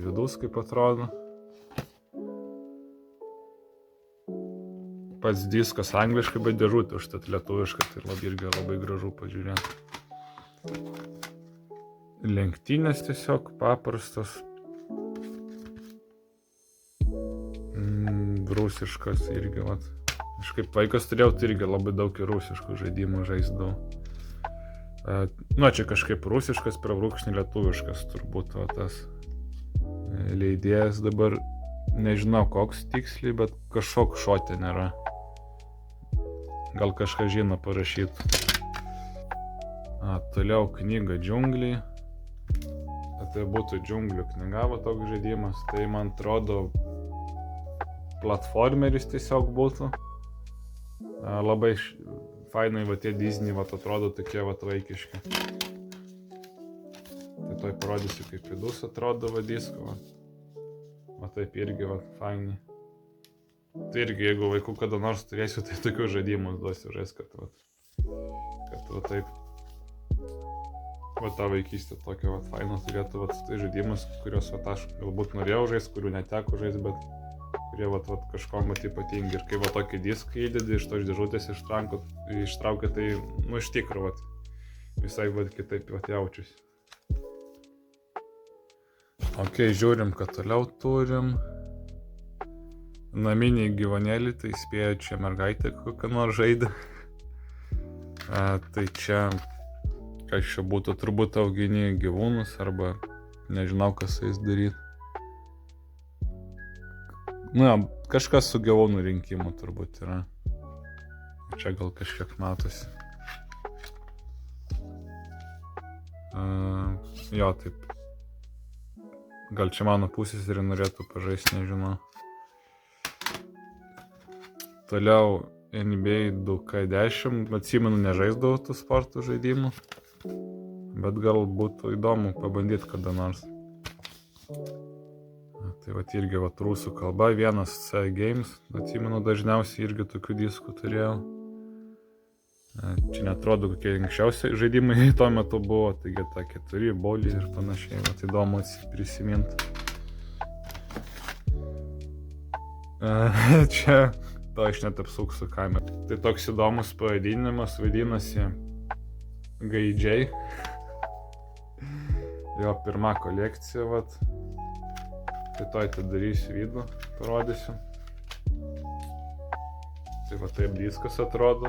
Vidus kaip atrodo. Pats diskas angliškai, bet dėžutė užtat lietuviškai, tai irgi labai gražu pažiūrėti. Lenktynės tiesiog paprastas. Rusiškas irgi, vat. Aš kaip vaikas turėjau, tai irgi labai daug ir rusiškų žaidimų žaisdavau. Čia kažkaip rusiškas, prabrūkšnį lietuviškas turbūt, o tas leidėjas dabar nežinau koks tiksliai, bet kažkoks šotė nėra. Gal kažką žino parašytų. Toliau knyga Džiungliai. Tai būtų Džiunglių knyga, toks žaidimas. Tai man atrodo platformeris tiesiog būtų. Labai fainai tie Disney atrodo tokie vaikiški. Tai toj parodysiu, kaip vidus atrodo disko. Taip irgi fainai. Tai irgi, jeigu vaikų kada nors turėsiu, tai tokių žaidimus duosiu žais, kad taip. Ta vaikystė tokia faina turėtų tai žaidimus, kuriuos aš galbūt norėjau žais, kurių neteko žais, bet kurie kažkom ypatingi. Ir kai tokį diską įdedi, iš tos dėžutės ištraukia, tai iš tikro visai kitaip jaučiusi. Ok, žiūrim, kad toliau turim. Naminiai gyvūnėliai, tai spėju, čia mergaitė kokią nors žaidė. Tai čia, kas čia būtų, turbūt augini gyvūnus, arba nežinau, kas su jais daryti. Kažkas su gyvūnų rinkimu turbūt yra. Čia gal kažkiek matosi. Jo, taip. Gal čia mano pusės ir norėtų pažaisti, nežinau. Toliau NBA 2K10. Atsimenu, nežaisdavau tų sportų žaidimų. Bet gal būtų įdomu pabandyti kada nors. Tai irgi rusų kalba. Vienas C Games. Atsimenu, dažniausiai irgi tokių diskų turėjau. Čia netrodo, kokie anksčiausiai žaidimai tuo metu buvo. Taigi ta 4, bolį ir panašiai. Įdomu prisiminti. Čia to aš net apsuksiu kamerą. Tai toks įdomus pavadinimas, vadinasi Gaidžiai. Jo pirma kolekcija, Tai to atidarysiu vidų, parodysiu. Tai taip diskas atrodo.